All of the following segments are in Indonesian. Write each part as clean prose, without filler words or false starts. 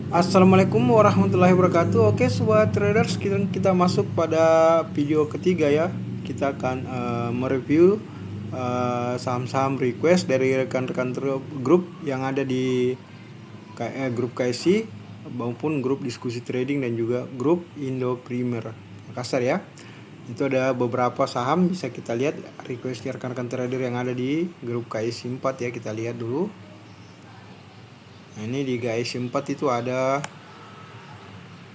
Assalamualaikum warahmatullahi wabarakatuh. Oke, sobat traders, kita masuk pada video ketiga ya. Kita akan mereview saham-saham request dari rekan-rekan grup yang ada di grup KSI maupun grup diskusi trading dan juga grup Indo Premier Makassar ya. Itu ada beberapa saham bisa kita lihat request rekan-rekan trader yang ada di grup KSI 4 ya. Kita lihat dulu. Nah, ini di KSI 4 itu ada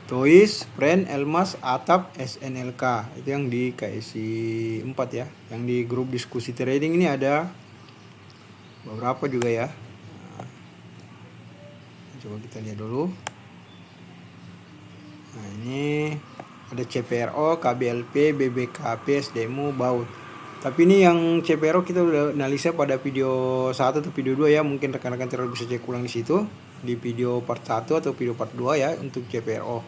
Toys, Friend, Elmas, Atap, SNLK. Itu yang di KSI 4 ya. Yang di grup diskusi trading ini ada beberapa juga ya. Nah, coba kita lihat dulu. Nah, ini ada CPRO, KBLP, BBKP, SDMU, BAUT. Tapi ini yang CPRO kita udah analisa pada video 1 atau video 2 ya. Mungkin rekan-rekan trader bisa cek ulang di situ di video part 1 atau video part 2 ya untuk CPRO.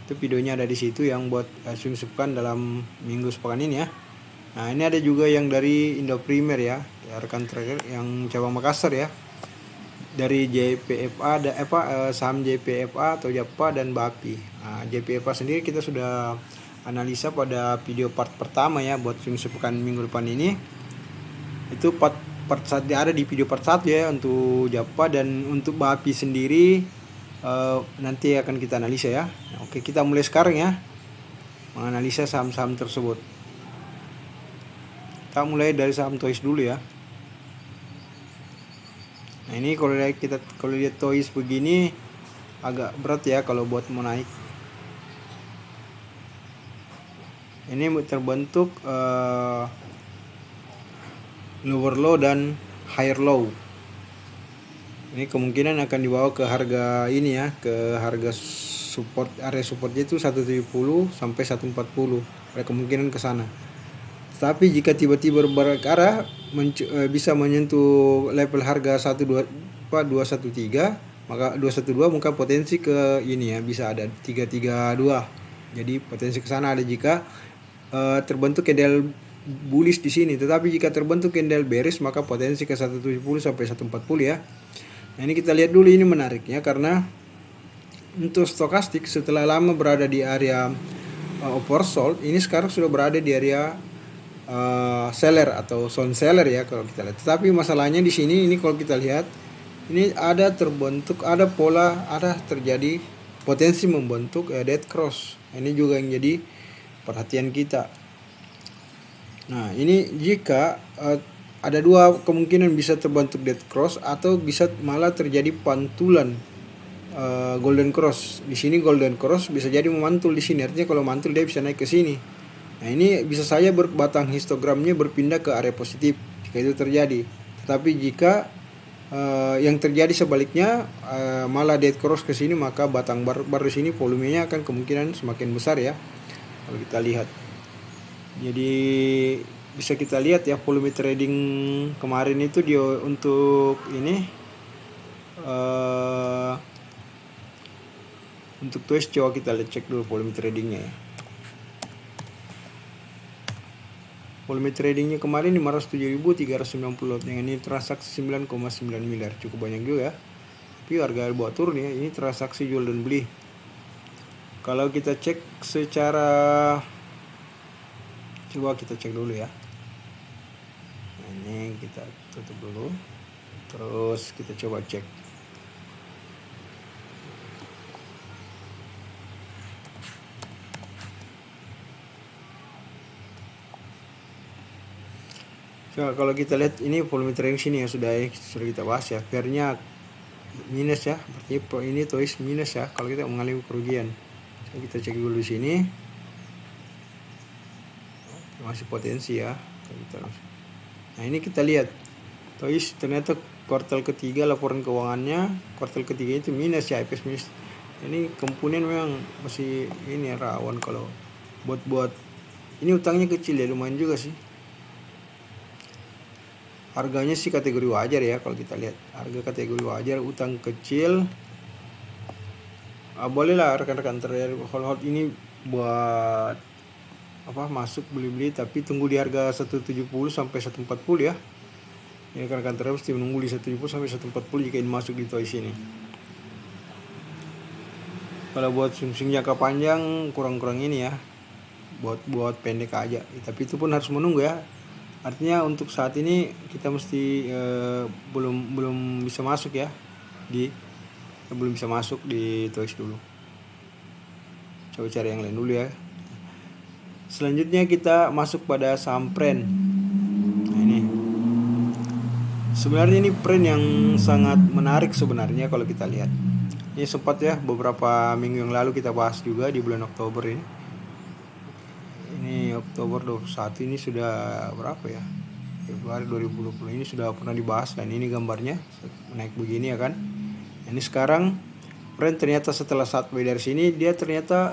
Itu videonya ada di situ yang buat swing sepekan dalam minggu sepekan ini ya. Nah, ini ada juga yang dari Indo Premier ya rekan trader yang cabang Makassar ya. Dari JPFA ada saham JPFA atau JAPA dan BAPI. Nah, JPFA sendiri kita sudah analisa pada video part pertama ya buat swing sepekan minggu depan ini. Itu part ada di video part 1 ya untuk JAPA, dan untuk BAPI sendiri nanti akan kita analisa ya. Nah, oke, kita mulai sekarang ya menganalisa saham-saham tersebut. Kita mulai dari saham Toys dulu ya. Nah, ini kalau lihat Toys begini agak berat ya kalau buat mau naik. Ini terbentuk lower low dan higher low. Ini kemungkinan akan dibawa ke harga ini ya, ke harga support, area supportnya itu 170 sampai 140. Ada kemungkinan ke sana. Tapi jika tiba-tiba berbalik arah bisa menyentuh level harga 213, maka 212 maka potensi ke ini ya, bisa ada 332. Jadi potensi ke sana ada jika terbentuk candle bullish di sini. Tetapi jika terbentuk candle bearish maka potensi ke 170 sampai 140 ya. Nah, ini kita lihat dulu, ini menariknya karena untuk stokastik setelah lama berada di area oversold, ini sekarang sudah berada di area seller atau zone seller ya kalau kita lihat. Tetapi masalahnya di sini ini kalau kita lihat ini ada terbentuk, ada pola, ada terjadi potensi membentuk dead cross. Ini juga yang jadi perhatian kita. Nah, ini jika ada dua kemungkinan, bisa terbentuk dead cross atau bisa malah terjadi pantulan golden cross. Di sini golden cross bisa jadi memantul di sini. Artinya kalau mantul dia bisa naik ke sini. Nah, ini bisa saja batang histogramnya berpindah ke area positif jika itu terjadi. Tetapi jika yang terjadi sebaliknya malah dead cross ke sini, maka batang baru sini volumenya akan kemungkinan semakin besar ya. Kalau kita lihat. Jadi bisa kita lihat ya volume trading kemarin itu dia untuk ini untuk Twitch. Coba kita lihat, cek dulu volume tradingnya ya. Volume tradingnya kemarin 507.390 lot, yang ini transaksi 9,9 miliar, cukup banyak juga ya. Tapi harga buat turun ya, ini transaksi jual dan beli. Kalau kita cek secara, coba kita cek dulu ya. Nah, ini kita tutup dulu, terus kita coba cek. Coba kalau kita lihat ini volume trading sini ya, sudah kita bahas ya. Pairnya minus ya, berarti ini Toys minus ya kalau kita mengalami kerugian. So, kita cek dulu di sini. Masih potensi ya. Nah, ini kita lihat Toys ternyata kuartal ketiga laporan keuangannya kuartal ketiga itu minus ya, IPS minus. Ini komponen memang masih ini rawan kalau buat ini utangnya kecil ya, lumayan juga sih. Harganya sih kategori wajar ya kalau kita lihat. Harga kategori wajar, utang kecil. Bolehlah rekan-rekan trader hold ini buat masuk beli-beli, tapi tunggu di harga 170 sampai 140 ya. Ini rekan-rekan trader mesti menunggu di 170 sampai 140 jika ingin masuk di Toys ini. Kalau buat swing jangka panjang kurang ini ya, buat pendek aja. Tapi itu pun harus menunggu ya. Artinya untuk saat ini kita mesti belum bisa masuk ya, belum bisa masuk di Toys dulu. Coba cari yang lain dulu ya. Selanjutnya kita masuk pada saham Pren. Nah ini sebenarnya ini Pren yang sangat menarik sebenarnya kalau kita lihat. Ini sempat ya beberapa minggu yang lalu kita bahas juga di bulan Oktober ini. Ini Oktober 21, ini sudah berapa ya? Februari 2020 ini sudah pernah dibahas, dan ini gambarnya naik begini ya kan. Ini sekarang Pren ternyata setelah saat dari sini dia ternyata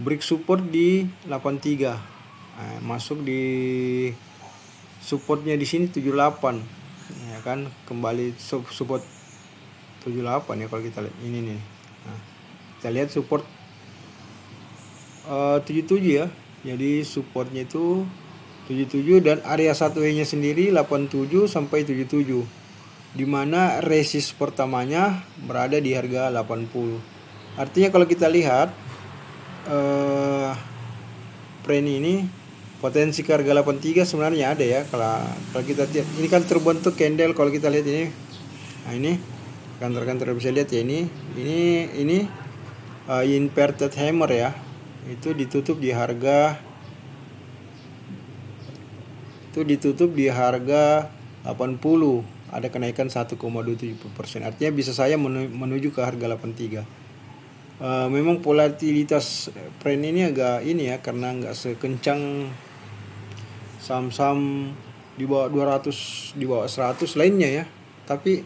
break support di 83. Masuk di supportnya di sini 78 ya kan, kembali support 78 ya kalau kita lihat ini nih. Nah, kita lihat support 77 ya. Jadi supportnya itu 77 dan area 1E nya sendiri 87 sampai 77. Dimana resist pertamanya berada di harga 80. Artinya kalau kita lihat Pren ini potensi ke harga 83 sebenarnya ada ya. Kalau kita lihat ini kan terbentuk candle, kalau kita lihat ini. Nah ini rekan-rekan bisa lihat ya, ini inverted hammer ya. Itu ditutup di harga 80. Ada kenaikan 1,27%. Artinya bisa saya menuju ke harga 83. Memang volatilitas Pren ini agak ini ya, karena nggak sekencang saham-saham di bawah 200, di bawah 100 lainnya ya. Tapi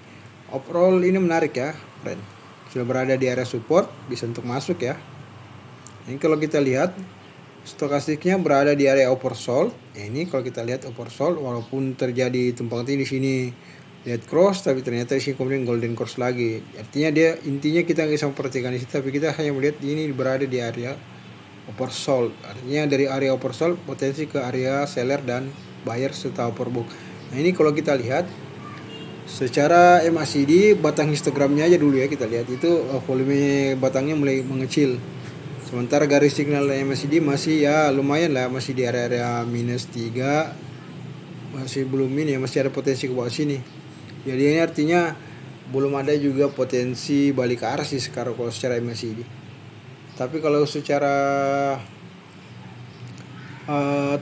overall ini menarik ya, Pren. Sudah berada di area support, bisa untuk masuk ya. Ini kalau kita lihat stokastiknya berada di area oversold. Ini kalau kita lihat oversold, walaupun terjadi tumpang tindih di sini lihat cross, tapi ternyata di sini kemudian golden cross lagi. Artinya intinya kita nggak bisa memperhatikan di situ, tapi kita hanya melihat ini berada di area oversold. Artinya dari area oversold potensi ke area seller dan buyer serta overbook. Nah ini kalau kita lihat secara MACD batang histogramnya aja dulu ya, kita lihat itu volume batangnya mulai mengecil. Sementara garis signal MACD masih ya lumayan lah, masih di area-area -3, masih belum ini ya, masih ada potensi ke bawah sini. Jadi ini artinya belum ada juga potensi balik ke arah sih sekarang kalau secara MACD. Tapi kalau secara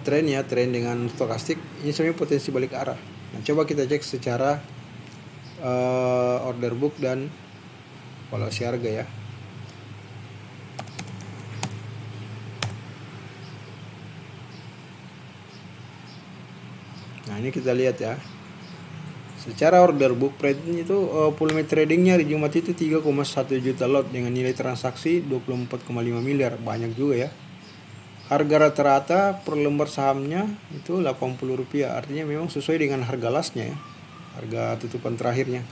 tren dengan stokastik ini sebenarnya potensi balik ke arah. Nah, coba kita cek secara order book dan valuasi harga ya. Nah ini kita lihat ya, secara order book Pren itu volume tradingnya di Jumat itu 3,1 juta lot dengan nilai transaksi 24,5 miliar, banyak juga ya. Harga rata-rata per lembar sahamnya itu Rp80, artinya memang sesuai dengan harga lasnya ya, harga tutupan terakhirnya.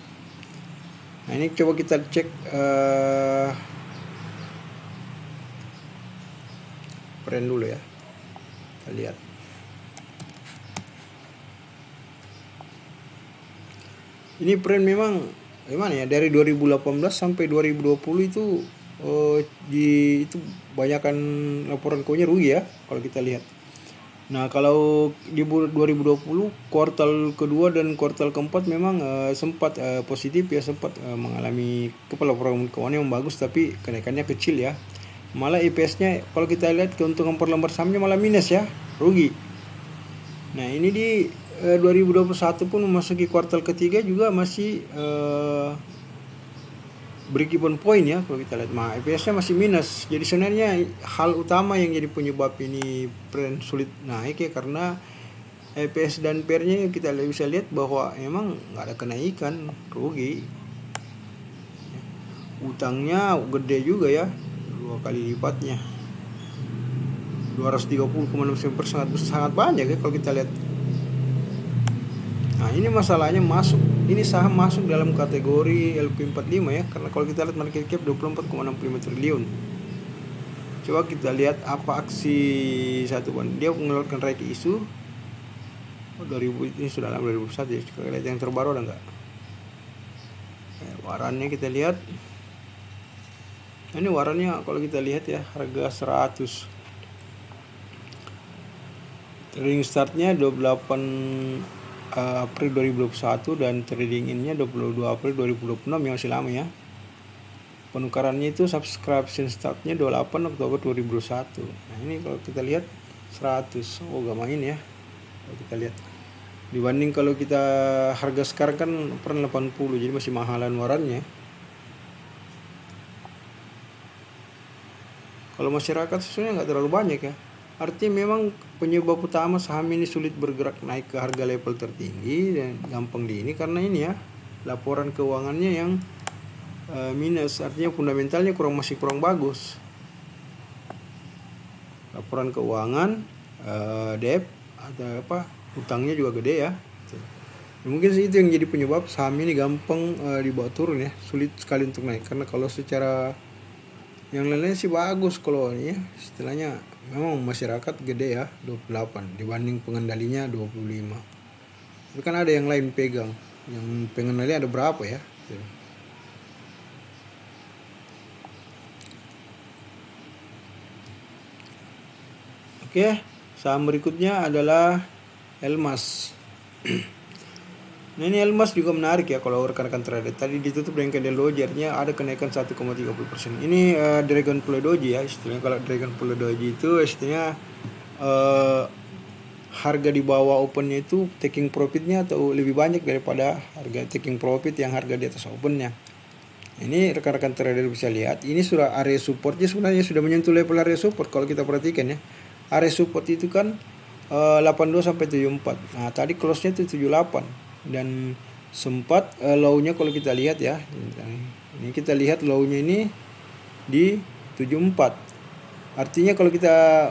Nah ini coba kita cek Pren dulu ya, kita lihat. Ini Pren memang gimana ya, dari 2018 sampai 2020 itu itu banyakkan laporan keuangannya rugi ya kalau kita lihat. Nah kalau di 2020 kuartal kedua dan kuartal keempat memang sempat positif ya, sempat mengalami laporan keuangan yang bagus, tapi kenaikannya kecil ya. Malah EPS-nya kalau kita lihat keuntungan per lembar sahamnya malah minus ya, rugi. Nah ini di 2021 pun memasuki kuartal ketiga juga masih break even point ya kalau kita lihat. Nah EPS-nya masih minus. Jadi sebenarnya hal utama yang jadi penyebab ini Pren sulit naik ya, karena EPS dan PER-nya kita bisa lihat bahwa emang nggak ada kenaikan, rugi. Utangnya gede juga ya, 2 kali lipatnya, 230,6%, sangat banyak ya kalau kita lihat. Nah ini masalahnya ini saham masuk dalam kategori LQ45 ya, karena kalau kita lihat market cap 24,65 triliun. Coba kita lihat apa aksi satu ban, dia mengeluarkan right issue 2000, ini sudah lama 2001 ya. Kita lihat yang terbaru ada nggak? Warannya kita lihat Ini warannya kalau kita lihat ya, harga 100. Trading startnya 28 April 2021 dan trading innya 22 April 2026 yang masih lama ya. Penukarannya itu subscription startnya 28 Oktober 2021. Nah ini kalau kita lihat 100, oh gak main ya kalau kita lihat. Dibanding kalau kita harga sekarang kan per 80, jadi masih mahalan warannya. Kalau masyarakat sebenarnya nggak terlalu banyak ya. Artinya memang penyebab utama saham ini sulit bergerak naik ke harga level tertinggi dan gampang di ini karena ini ya, laporan keuangannya yang minus, artinya fundamentalnya masih kurang bagus. Laporan keuangan, debt atau utangnya juga gede ya. Mungkin sih itu yang jadi penyebab saham ini gampang dibawa turun ya, sulit sekali untuk naik. Karena kalau secara yang lain-lain sih bagus kalau ini ya, istilahnya memang masyarakat gede ya 28 dibanding pengendalinya 25. Tapi kan ada yang lain pegang, yang pengendalinya ada berapa ya. Oke, saham berikutnya adalah Elmas. Nah ini Elmas juga menarik ya kalau rekan-rekan trader. Tadi ditutup dengan candle doji, artinya ada kenaikan 1,30%. Ini Dragonfly doji ya istilahnya. Kalau Dragonfly doji itu istilahnya harga di bawah opennya itu taking profitnya atau lebih banyak daripada harga taking profit yang harga di atas opennya. Ini rekan-rekan trader bisa lihat, ini sudah area supportnya sebenarnya sudah menyentuh level area support kalau kita perhatikan ya. Area support itu kan 82 sampai 74. Nah, tadi close-nya itu 78 dan sempat low-nya kalau kita lihat ya. Ini kita lihat low-nya ini di 74. Artinya kalau kita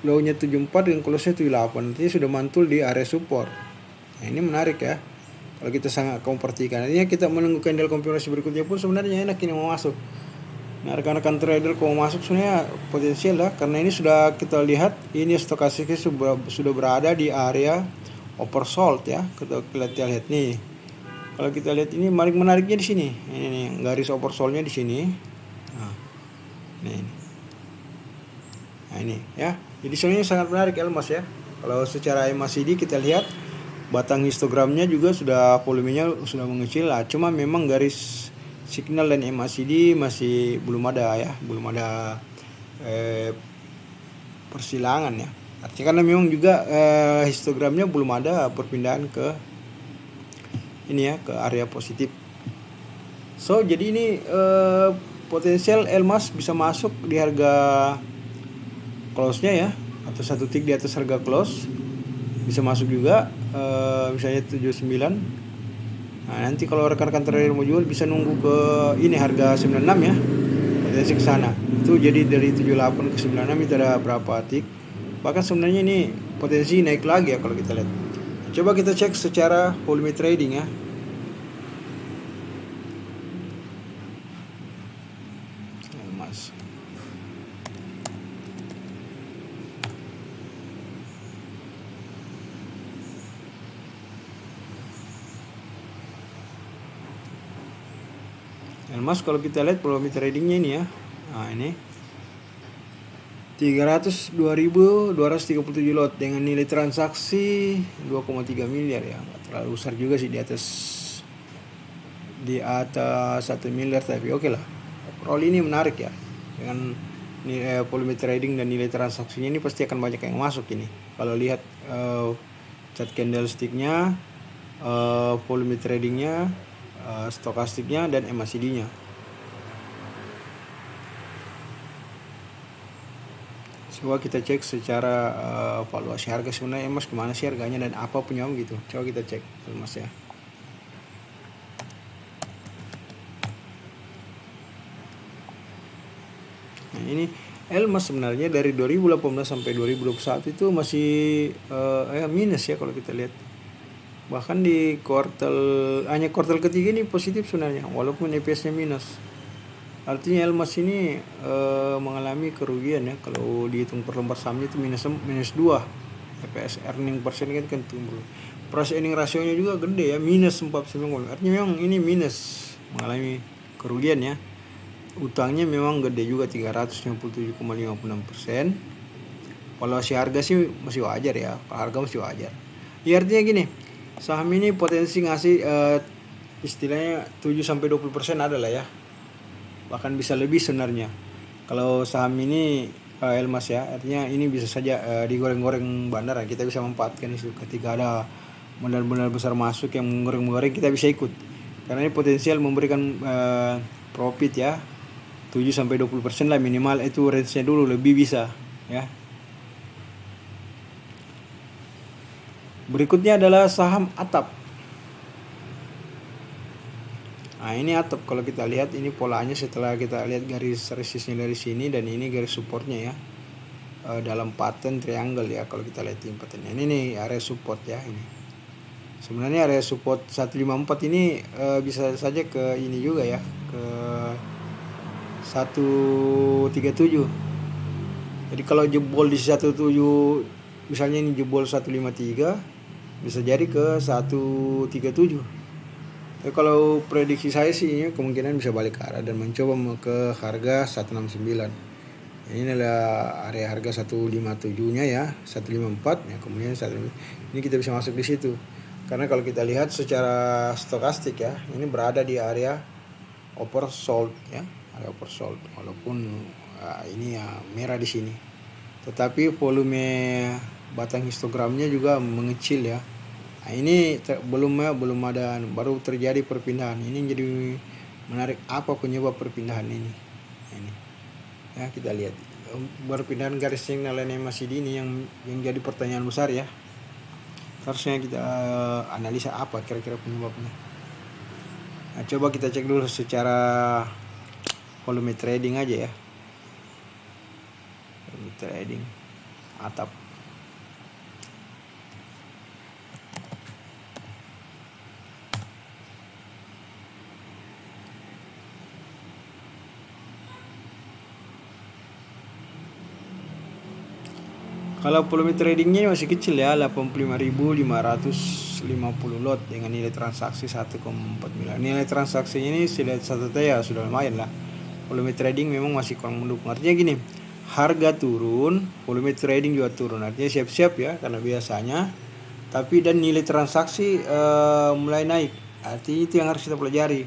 low-nya 74 dan close-nya 78, artinya sudah mantul di area support. Nah, ini menarik ya. Kalau kita sangat memperhatikan, artinya kita menunggu candle konfirmasi berikutnya pun sebenarnya enak ini mau masuk. Nah rekan-rekan trader kalau masuk sebenarnya potensial ya, karena ini sudah kita lihat ini stokastiknya sudah berada di area oversold ya. Kita lihat nih, kalau kita lihat ini menariknya di sini, ini nih garis oversoldnya di sini. Nah ini ya, jadi sebenarnya sangat menarik Elmas ya. Kalau secara MACD kita lihat batang histogramnya juga sudah volumenya sudah mengecil lah, cuma memang garis signal dan MACD masih belum ada ya, belum ada persilangan ya. Artinya karena memang juga histogramnya belum ada perpindahan ke ini ya, ke area positif. So jadi ini potensial Elmas bisa masuk di harga close-nya ya, atau satu tick di atas harga close bisa masuk juga, misalnya 79. Nah, nanti kalau rekan-rekan trader mau jual bisa nunggu ke ini harga 96 ya. Potensi ke sana. Itu jadi dari 78 ke 96 itu ada berapa tick. Bahkan sebenarnya ini potensi naik lagi ya kalau kita lihat. Coba kita cek secara volume trading ya. Mas. Elmas kalau kita lihat volume tradingnya ini ya. Nah ini 302.237 lot dengan nilai transaksi 2,3 miliar ya. Nggak terlalu besar juga sih, di atas 1 miliar, tapi oke lah. Overall ini menarik ya. Dengan nilai volume trading dan nilai transaksinya ini pasti akan banyak yang masuk ini. Kalau lihat chart candlesticknya, volume tradingnya, stokastiknya dan MACD-nya. Coba kita cek secara valuasi harga sebenarnya Elmas gimana sih harganya dan apa punya gitu. Coba kita cek Elmas ya. Nah ini Elmas sebenarnya dari 2018 sampai 2021 itu masih minus ya kalau kita lihat. Bahkan di hanya kuartal ketiga ini positif sebenarnya walaupun EPS-nya minus. Artinya Elmas ini mengalami kerugian ya. Kalau dihitung per lembar sahamnya itu minus 2. EPS earning persen kan tumbuh. Price earning rasionya juga gede ya, minus 49. Artinya memang ini minus, mengalami kerugian ya. Utangnya memang gede juga 357,56%. Valuasi harga sih masih wajar ya. Harga masih wajar. Ya artinya gini, saham ini potensi ngasih istilahnya 7-20% ada lah ya. Bahkan bisa lebih sebenarnya. Kalau saham ini Elmas ya, artinya ini bisa saja digoreng-goreng bandar, kita bisa manfaatkan itu ketika ada benar-benar besar masuk yang menggoreng-menggoreng, kita bisa ikut. Karena ini potensial memberikan profit ya. 7-20% lah minimal, itu range-nya dulu, lebih bisa ya. Berikutnya adalah saham Atap. Nah ini Atap, kalau kita lihat ini polanya setelah kita lihat garis resistnya dari sini dan ini garis supportnya ya, dalam pattern triangle ya. Kalau kita lihat patternnya ini nih area support ya. Ini sebenarnya area support 154 ini bisa saja ke ini juga ya, ke 137. Jadi kalau jebol di 17, misalnya ini jebol 153, bisa jadi ke 137. Tapi kalau prediksi saya sih kemungkinan bisa balik ke arah dan mencoba ke harga 169. Ini adalah area harga 157-nya ya, 154 ya, kemudian 1, ini kita bisa masuk di situ. Karena kalau kita lihat secara stokastik ya, ini berada di area oversold ya, area oversold, walaupun ini ya merah di sini. Tetapi volume batang histogramnya juga mengecil ya. Nah, ini belum ada, baru terjadi perpindahan. Ini jadi menarik, apa penyebab perpindahan ini? Ini ya, kita lihat perpindahan garis signalnya masih dini yang jadi pertanyaan besar ya. Harusnya kita analisa apa kira-kira penyebabnya. Nah, coba kita cek dulu secara volume trading aja ya. Volume trading Atap. Kalau volume tradingnya masih kecil ya, 85.550 lot dengan nilai transaksi 1,4 miliar. Nilai transaksinya ini sudah ya sudah lumayan lah. Volume trading memang masih kurang mendukung. Artinya gini, harga turun, volume trading juga turun. Artinya siap-siap ya, karena biasanya. Tapi dan nilai transaksi mulai naik. Artinya itu yang harus kita pelajari.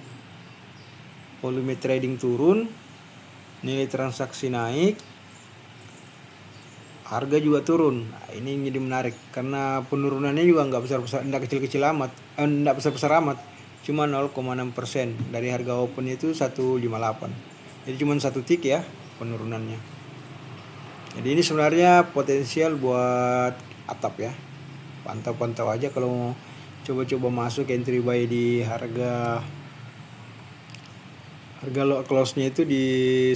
Volume trading turun, nilai transaksi naik, harga juga turun. Nah, ini jadi menarik karena penurunannya juga nggak besar-besar, nggak kecil-kecil amat, nggak besar-besar amat, cuma 0,6% dari harga open itu 158. Jadi cuma 1 tick ya penurunannya. Jadi ini sebenarnya potensial buat Atap ya. Pantau-pantau aja kalau coba-coba masuk entry buy di harga close-nya itu di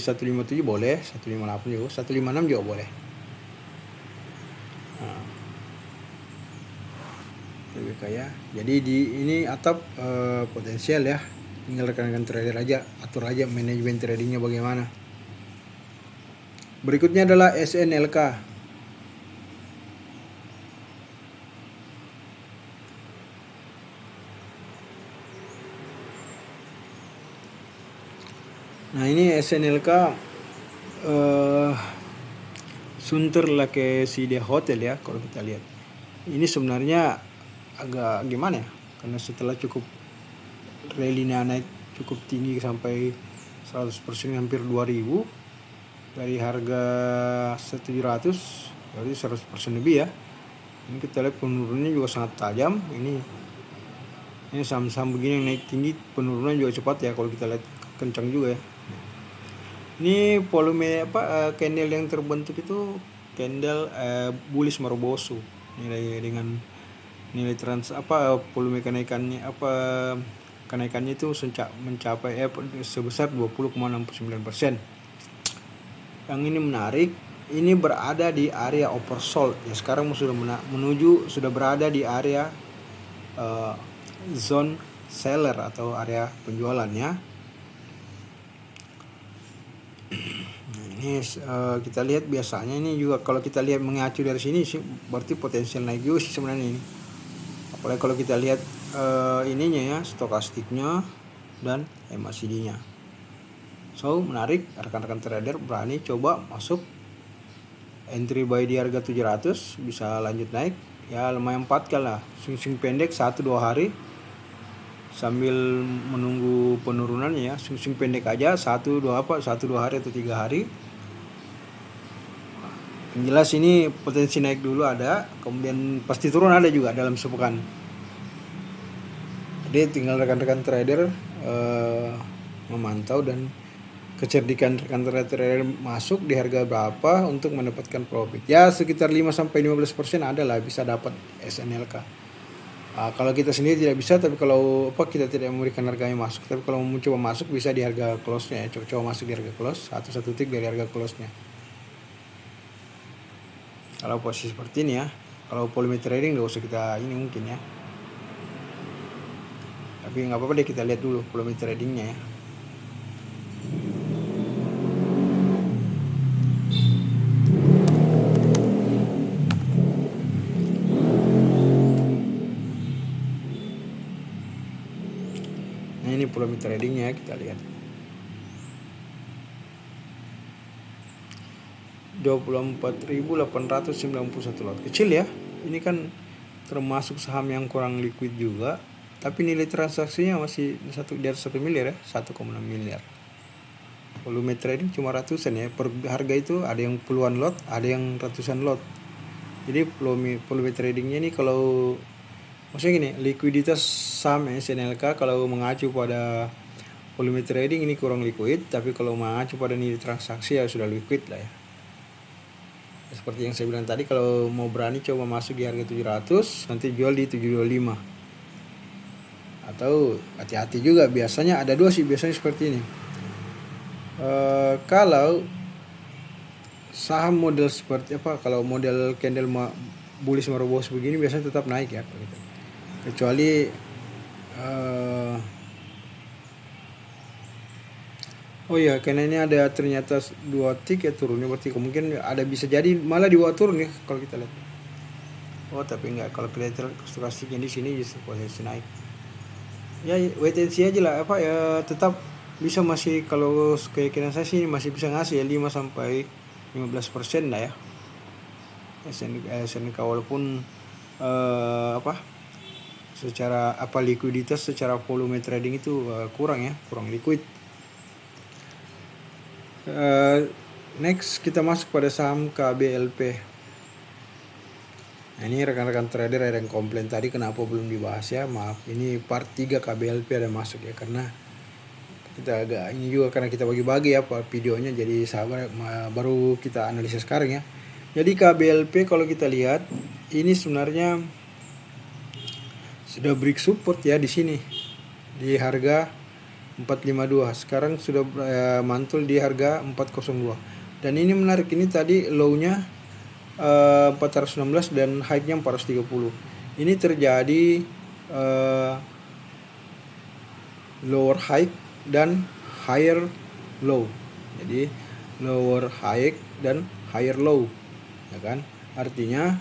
157 boleh, 158 juga, 156 juga boleh. Ya. Jadi ini Atap potensial ya. Tinggal rekan-rekan trader aja atur aja manajemen tradingnya bagaimana. Berikutnya adalah SNLK. Nah ini SNLK Sunter Lake Side Hotel ya. Kalau kita lihat ini sebenarnya agak gimana ya, karena setelah cukup rally-nya naik cukup tinggi sampai 100%, hampir 2000 dari harga 700, jadi 100% lebih ya. Ini kita lihat penurunannya juga sangat tajam. Ini saham-saham begini yang naik tinggi penurunan juga cepat ya, kalau kita lihat kencang juga ya. Ini volume candle yang terbentuk itu candle bullish Marubozu, nilai dengan nilai volume kenaikannya itu mencapai sebesar 20,69%. Yang ini menarik, ini berada di area oversold ya. Sekarang sudah berada di area zone seller atau area penjualannya. Nah, ini kita lihat biasanya ini juga kalau kita lihat mengacu dari sini sih berarti potensial naik juga sih sebenarnya ini. Apalagi kalau kita lihat ininya ya, stokastiknya dan MACD-nya. So menarik, rekan-rekan trader berani coba masuk entry buy di harga 700, bisa lanjut naik ya, lumayan 4 kali lah. Swing pendek 1-2 hari sambil menunggu penurunannya ya. Swing pendek aja 1-2 hari atau 3 hari. Yang jelas ini potensi naik dulu ada, kemudian pasti turun ada juga dalam sepekan. Jadi tinggal rekan-rekan trader memantau dan kecerdikan rekan trader masuk di harga berapa untuk mendapatkan profit. Ya sekitar 5-15% ada lah bisa dapat SNLK. Kalau kita sendiri tidak bisa, tapi kalau kita tidak memberikan harganya masuk, tapi kalau mau coba masuk bisa di harga close-nya ya. Coba masuk di harga close, satu tick dari harga close-nya. Kalau posisi seperti ini ya, kalau volume trading nggak usah kita ini mungkin ya. Tapi nggak apa-apa deh, kita lihat dulu volume tradingnya ya. Nah ini volume tradingnya kita lihat. 24.891 lot. Kecil ya. Ini kan termasuk saham yang kurang liquid juga, tapi nilai transaksinya masih di atas 1 miliar ya, 1,6 miliar. Volume trading cuma ratusan ya. Per harga itu ada yang puluhan lot, ada yang ratusan lot. Jadi volume tradingnya ini kalau maksudnya gini, likuiditas saham SNLK kalau mengacu pada volume trading ini kurang liquid, tapi kalau mengacu pada nilai transaksi ya sudah liquid lah ya. Seperti yang saya bilang tadi, kalau mau berani coba masuk di harga 700, nanti jual di 725. Atau hati-hati juga, biasanya ada dua sih biasanya seperti ini. Kalau saham model seperti kalau model candle bullish marobos begini biasanya tetap naik ya gitu. Kecuali oh ya, karena ini ada ternyata 2 tick ya turunnya, berarti kemungkinan ada bisa jadi malah di bawah turun ya kalau kita lihat. Oh tapi enggak, kalau kelihatan stokastiknya di sini justru posisi naik. Ya wait and see aja lah ya, tetap bisa masih, kalau keyakinan saya sih masih bisa ngasih ya 5-15% lah ya. SNK walaupun secara likuiditas, secara volume trading itu kurang liquid. Next kita masuk pada saham KBLP. Nah ini rekan-rekan trader ada yang komplain tadi kenapa belum dibahas ya, maaf, ini part 3 KBLP ada masuk ya, karena kita agak ini juga karena kita bagi-bagi ya videonya, jadi sahabat baru kita analisa sekarang ya. Jadi KBLP kalau kita lihat ini sebenarnya sudah break support ya di sini di harga 452. Sekarang sudah mantul di harga 402. Dan ini menarik, ini tadi low-nya 416 dan high-nya 430. Ini terjadi lower high dan higher low. Jadi lower high dan higher low, ya kan? Artinya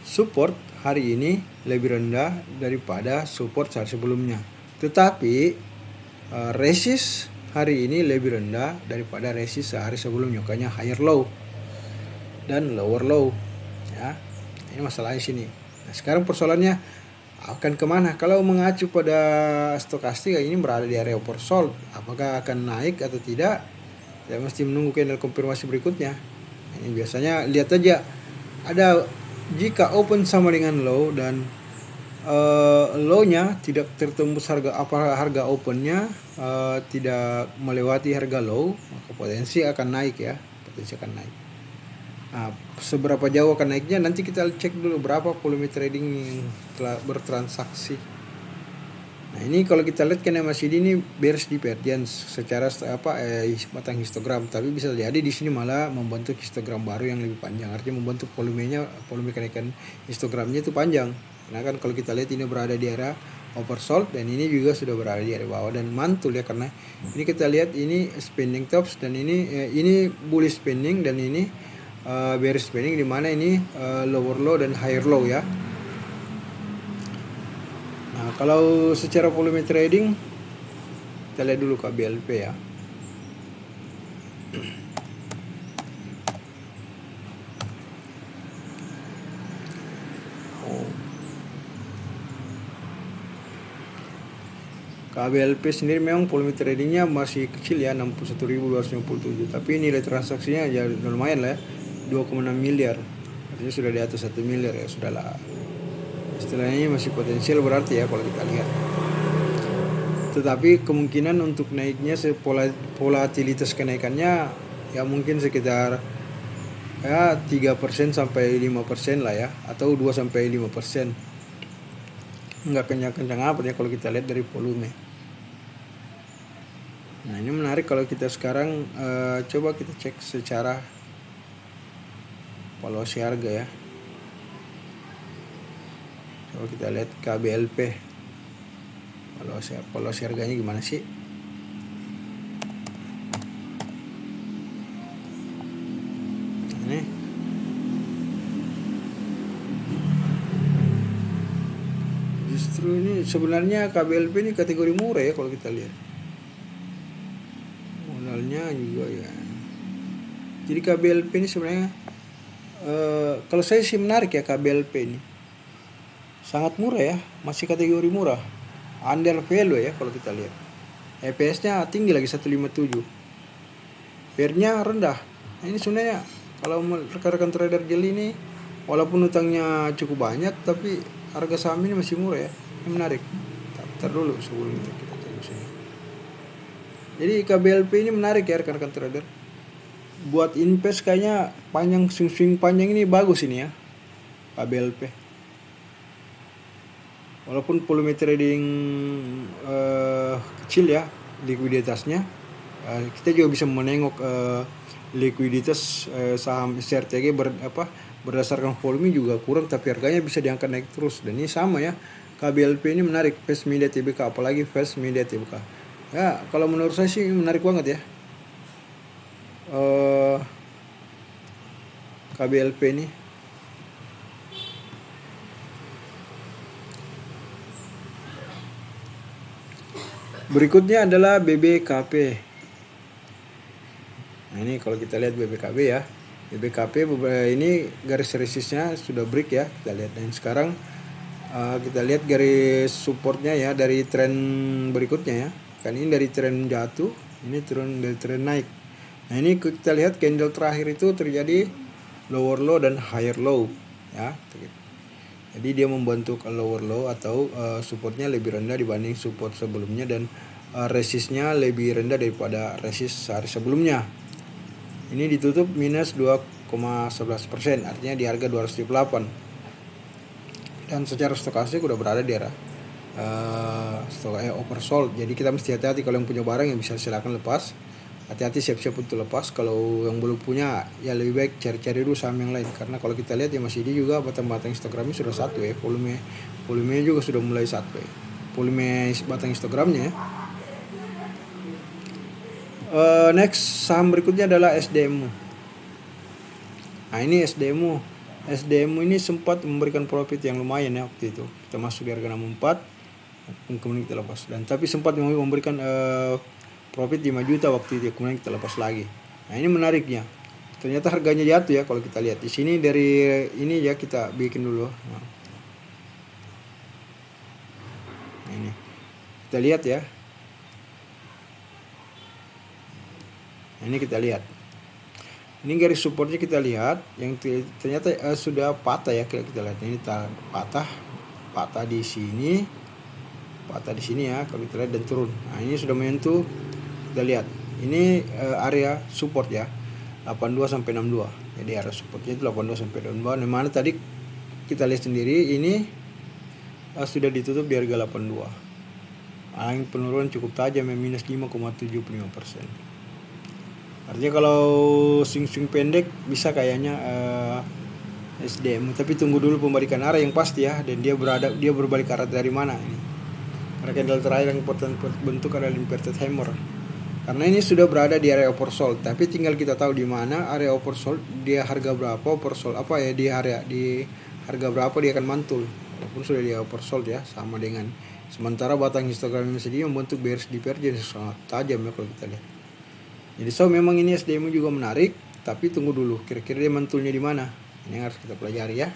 support hari ini lebih rendah daripada support saat sebelumnya. Tetapi resist hari ini lebih rendah daripada resist sehari sebelumnya, makanya higher low dan lower low ya. Ini masalahnya sini. Nah sekarang persoalannya akan kemana? Kalau mengacu pada stokastik ini berada di area oversold, apakah akan naik atau tidak? Ya mesti menunggu candle konfirmasi berikutnya. Ini biasanya lihat aja, ada jika open sama dengan low dan low-nya tidak tertembus harga opennya, tidak melewati harga low, maka potensi akan naik ya, Nah, seberapa jauh akan naiknya nanti kita cek dulu berapa volume trading yang telah bertransaksi. Nah ini kalau kita lihat kan masih ini bearish divergence secara batang histogram, tapi bisa jadi di sini malah membentuk histogram baru yang lebih panjang, artinya membentuk volume kenaikan histogramnya itu panjang. Nah kan kalau kita lihat ini berada di area oversold dan ini juga sudah berada di area bawah dan mantul ya, karena ini kita lihat ini spending tops dan ini bullish spending dan ini bearish spending, di mana ini lower low dan higher low ya. Nah kalau secara volume trading Kita lihat dulu KBLP ya. KBLP sendiri memang volume tradingnya masih kecil ya, 61.257, tapi nilai transaksinya ya lumayan lah ya, 2,6 miliar, artinya sudah di atas 1 miliar ya, sudahlah, istilahnya masih potensial berarti ya kalau kita lihat. Tetapi kemungkinan untuk naiknya volatilitas kenaikannya ya mungkin sekitar ya 3% sampai 5% lah ya, atau 2 sampai 5%. Nggak kencang-kencang apa ya kalau kita lihat dari volume. Nah, ini menarik kalau kita sekarang coba kita cek secara valuasi harga ya. Coba kita lihat KBLP. Valuasi harganya gimana sih? Ini justru ini sebenarnya KBLP ini kategori murah ya kalau kita lihat. Modalnya juga ya. Jadi KBLP ini sebenarnya kalau saya sih menarik ya KBLP ini. Sangat murah ya, masih kategori murah. Under value ya kalau kita lihat. EPS-nya tinggi lagi 157. PER-nya rendah. Nah, ini sebenarnya kalau rekan-rekan trader jeli ini walaupun utangnya cukup banyak tapi harga saham ini masih murah ya. Ini menarik. Bentar dulu sebelum kita tunggu sini. Jadi KBLP ini menarik ya rekan-rekan trader. Buat invest kayaknya panjang swing panjang ini bagus ini ya. KBLP. Walaupun volume trading kecil ya likuiditasnya, kita juga bisa menengok likuiditas saham CRTG berdasarkan volume juga kurang tapi harganya bisa diangkat naik terus. Dan ini sama ya, KBLP ini menarik, Fast Media Tbk, apalagi Fast Media Tbk. Ya kalau menurut saya sih menarik banget ya KBLP ini. Berikutnya adalah BBKP. Nah, ini kalau kita lihat BBKP ya. BBKP ini garis resistnya sudah break ya, kita lihat. Dan sekarang kita lihat garis supportnya ya dari tren berikutnya ya. Kan ini dari tren jatuh, ini turun dari tren naik. Nah, ini kita lihat candle terakhir itu terjadi lower low dan higher low ya. Jadi dia membentuk lower low atau supportnya lebih rendah dibanding support sebelumnya dan resistnya lebih rendah daripada resist sehari sebelumnya. Ini ditutup minus 2,11%, artinya di harga 208. Dan secara stokastik udah berada di arah oversold. Jadi kita mesti hati-hati, kalau yang punya barang yang bisa silakan lepas. Hati-hati, siap-siap untuk lepas. Kalau yang belum punya ya lebih baik cari-cari dulu saham yang lain, karena kalau kita lihat ya masih di juga batang-batang histogramnya sudah satu ya, volumenya juga sudah mulai satu ya, volume batang histogramnya ya. Next saham berikutnya adalah SDMU. Nah, ini SDMU ini sempat memberikan profit yang lumayan ya waktu itu. Kita masuk di harga 64, kemudian kita lepas, dan tapi sempat memberikan profit 5 juta waktu itu, kemudian kita lepas lagi. Nah, ini menariknya. Ternyata harganya jatuh ya kalau kita lihat. Di sini dari ini ya kita bikin dulu. Nah, ini. Kita lihat ya. Nah, ini kita lihat. Ini garis supportnya kita lihat yang ternyata sudah patah ya, kita lihat. Ini patah di sini. Patah di sini ya kalau kita lihat dan turun. Nah, ini sudah menyentuh. Kita lihat ini area support ya 82 sampai 62. Jadi area supportnya itu 82 sampai 62. Di mana tadi kita lihat sendiri ini sudah ditutup di harga 82. Yang penurunan cukup tajam ya, minus 5,75%. Artinya kalau swing pendek bisa kayaknya SDM, tapi tunggu dulu pembalikan arah yang pasti ya, dan dia berbalik arah dari mana ini. Karena candle terakhir yang bentuk adalah inverted hammer. Karena ini sudah berada di area oversold, tapi tinggal kita tahu di mana area oversold, dia harga berapa oversold apa ya, di harga berapa dia akan mantul. Walaupun sudah di oversold ya, sama dengan Sementara batang histogramnya sendiri membentuk bearish divergence sangat tajam ya kalau kita lihat. Jadi memang ini SDM juga menarik, tapi tunggu dulu kira-kira dia mantulnya di mana. Ini yang harus kita pelajari ya.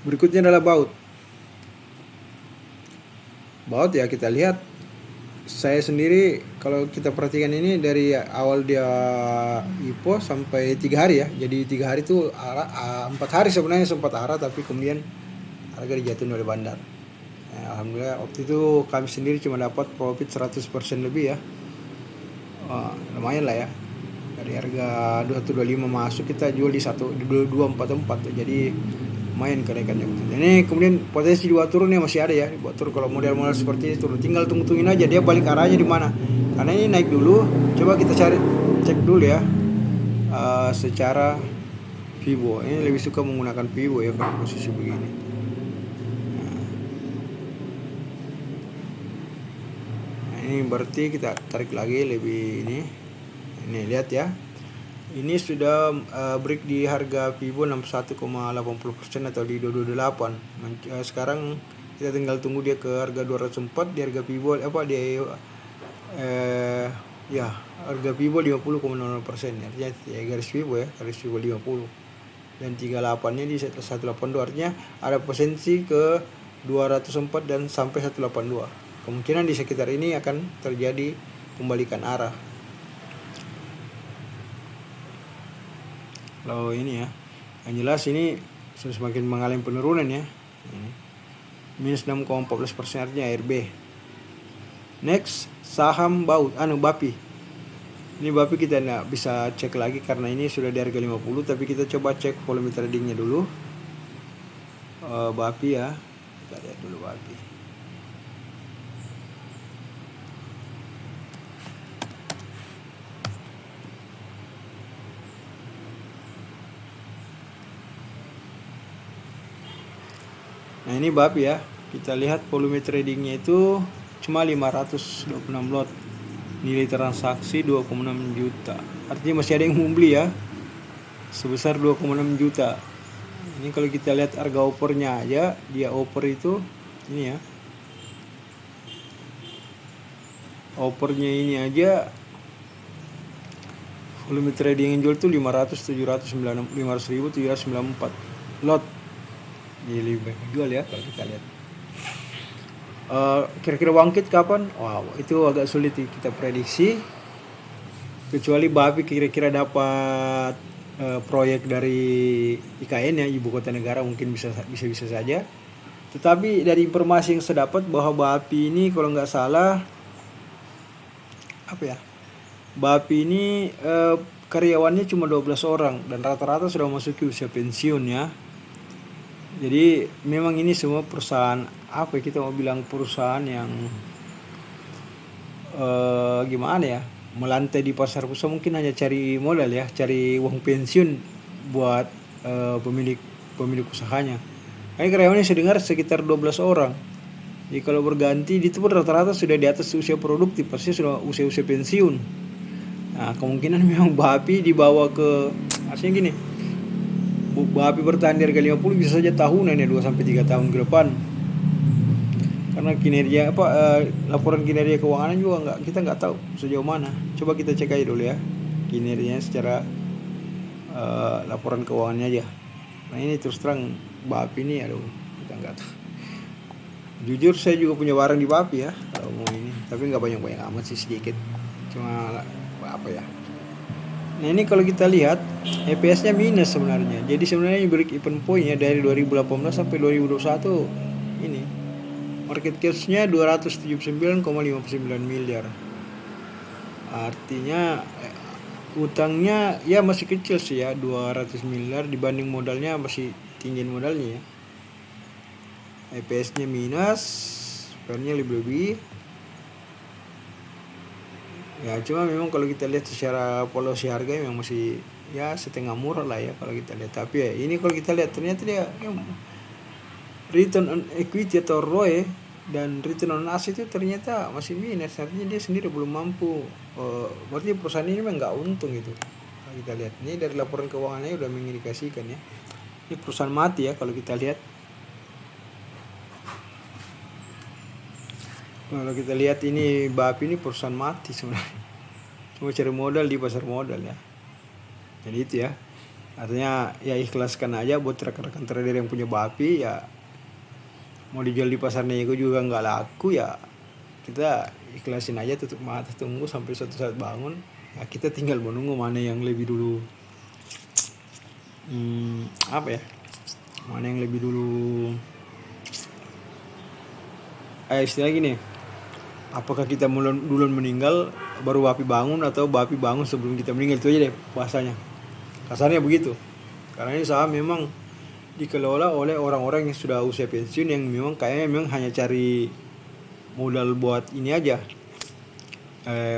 Berikutnya adalah baut. Baut ya kita lihat, saya sendiri kalau kita perhatikan ini dari awal dia IPO sampai 3 hari ya. Jadi 3 hari itu 4 hari sebenarnya sempat arah, tapi kemudian harga dijatuhin oleh bandar. Alhamdulillah waktu itu kami sendiri cuma dapat profit 100% lebih ya. Lumayan lah ya. Dari harga 2125 masuk kita jual di 2244, jadi lumayan kenaikannya. Ini kemudian potensi dibuat turun ya masih ada ya. Dibuat turun kalau model-model seperti ini turun. Tinggal tungguin aja dia balik arahnya di mana. Karena ini naik dulu. Coba kita cek dulu ya. Secara Fibo. Ini lebih suka menggunakan Fibo ya kalau posisi begini. Nah, ini berarti kita tarik lagi lebih ini. Ini lihat ya. Ini sudah break di harga Fibo 61,80% atau di 228. Sekarang kita tinggal tunggu dia ke harga 204 di harga Fibo ya harga Fibo 50,00%. Artinya ya garis Fibo ya, garis Fibo 50. Dan 38-nya di 182, artinya ada potensi ke 204 dan sampai 182. Kemungkinan di sekitar ini akan terjadi pembalikan arah. Kalau ini ya, yang jelas ini sudah semakin mengalami penurunan ya. Ini minus 6,14% artinya ARB. Next, saham BAPI. Ini BAPI kita nggak bisa cek lagi karena ini sudah di harga 50, tapi kita coba cek volume tradingnya dulu. BAPI ya, kita lihat dulu BAPI. Nah ini BAPI ya, kita lihat volume tradingnya itu cuma 526 lot, nilai transaksi 2,6 juta, artinya masih ada yang mau beli ya, sebesar 2,6 juta. Ini kalau kita lihat harga opernya aja, dia oper itu ini ya, opernya ini aja volume trading yang jual tuh 500.794 lot. Jadi lebih baik jual ya kalau kita lihat. Kira-kira bangkit kapan? Wow, itu agak sulit kita prediksi. Kecuali BAPI kira-kira dapat proyek dari IKN ya, ibu kota negara, mungkin bisa saja. Tetapi dari informasi yang saya dapat bahwa BAPI ini kalau nggak salah BAPI ini karyawannya cuma 12 orang dan rata-rata sudah memasuki usia pensiun ya. Jadi memang ini semua perusahaan kita mau bilang perusahaan yang gimana ya, melantai di pasar pusat, mungkin hanya cari modal ya, cari uang pensiun buat pemilik usahanya. Ini karyawannya saya dengar sekitar 12 orang. Jadi kalau berganti itu pun rata-rata sudah di atas usia produktif, pasti sudah usia pensiun. Nah kemungkinan memang BAPI dibawa ke artinya gini, BAPI bertahan di harga 50 bisa saja tahunan ya, 2-3 tahun ke depan. Karena kinerja laporan kinerja keuangan juga kita nggak tahu sejauh mana. Coba kita cek aja dulu ya kinerjanya secara laporan keuangannya aja. Nah ini terus terang BAPI ini kita nggak tahu. Jujur saya juga punya barang di BAPI ya kalau mau ini, tapi nggak banyak amat sih, sedikit, cuma ya. Nah ini kalau kita lihat EPS-nya minus sebenarnya. Jadi sebenarnya break even point-nya dari 2018 sampai 2021 ini. Market cap-nya 279,59 miliar. Artinya utangnya ya masih kecil sih ya, 200 miliar dibanding modalnya masih tinggi modalnya ya. EPS-nya minus, PER-nya lebih. Ya cuma memang kalau kita lihat secara polosi harga memang masih ya setengah murah lah ya kalau kita lihat. Tapi ya ini kalau kita lihat ternyata dia return on equity atau ROE dan return on asset itu ternyata masih minus. Artinya dia sendiri belum mampu. Berarti perusahaan ini memang nggak untung gitu. Kalau kita lihat ini dari laporan keuangannya udah mengindikasikan ya. Ini perusahaan mati ya kalau kita lihat. Kalau kita lihat ini Bapi ini perusahaan mati sebenarnya. Cuma cari modal di pasar modal ya. Jadi itu ya. Artinya ya ikhlaskan aja buat rekan-rekan trader yang punya Bapi ya. Mau dijual di pasar nego juga nggak laku ya. Kita ikhlasin aja, tutup mata, tunggu sampai suatu saat bangun. Ya kita tinggal menunggu mana yang lebih dulu apa ya? Mana yang lebih dulu istilah gini. Apakah kita duluan meninggal baru Bapi bangun atau Bapi bangun sebelum kita meninggal, itu aja deh bahasanya. Kasarnya begitu. Karena ini saham memang dikelola oleh orang-orang yang sudah usia pensiun yang memang kayaknya memang hanya cari modal buat ini aja.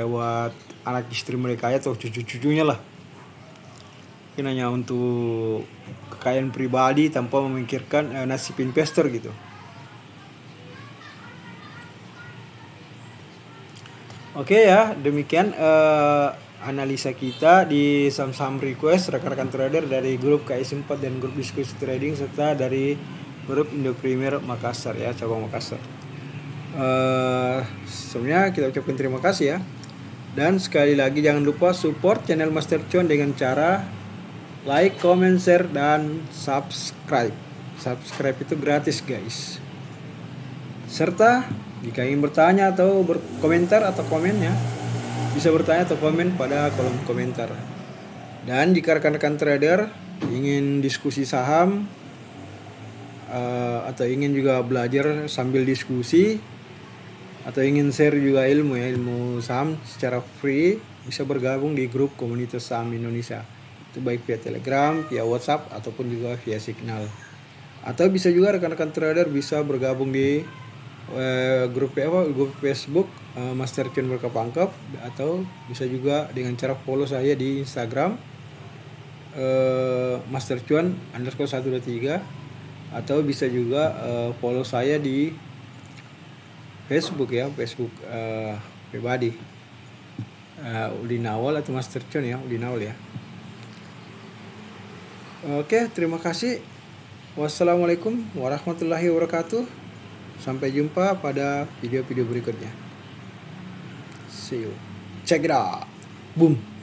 Buat anak istri mereka atau cucu-cucunya lah. Mungkin hanya untuk kekayaan pribadi tanpa memikirkan nasib investor gitu. Oke ya, demikian analisa kita di saham-saham request rekan-rekan trader dari grup KS4 dan grup diskusi trading serta dari grup Indo Premier Makassar ya, cabang Makassar. Sebenarnya kita ucapkan terima kasih ya. Dan sekali lagi jangan lupa support channel Master Chuan dengan cara like, comment, share, dan subscribe. Subscribe itu gratis guys. Serta jika ingin bertanya atau berkomentar atau komennya, bisa bertanya atau komen pada kolom komentar. Dan jika rekan-rekan trader ingin diskusi saham atau ingin juga belajar sambil diskusi atau ingin share juga ilmu saham secara free, bisa bergabung di grup komunitas saham Indonesia. Itu baik via Telegram, via WhatsApp ataupun juga via Signal. Atau bisa juga rekan-rekan trader bisa bergabung di grup Facebook Master Chuan Berkepangkep, atau bisa juga dengan cara follow saya di Instagram Master Chuan _123, atau bisa juga follow saya di Facebook ya, Facebook pribadi Udi Nawal atau Master Chuan ya, Udi Nawal ya. Oke, terima kasih. Wassalamualaikum warahmatullahi wabarakatuh. Sampai jumpa pada video-video berikutnya. See you. Check it out. Boom.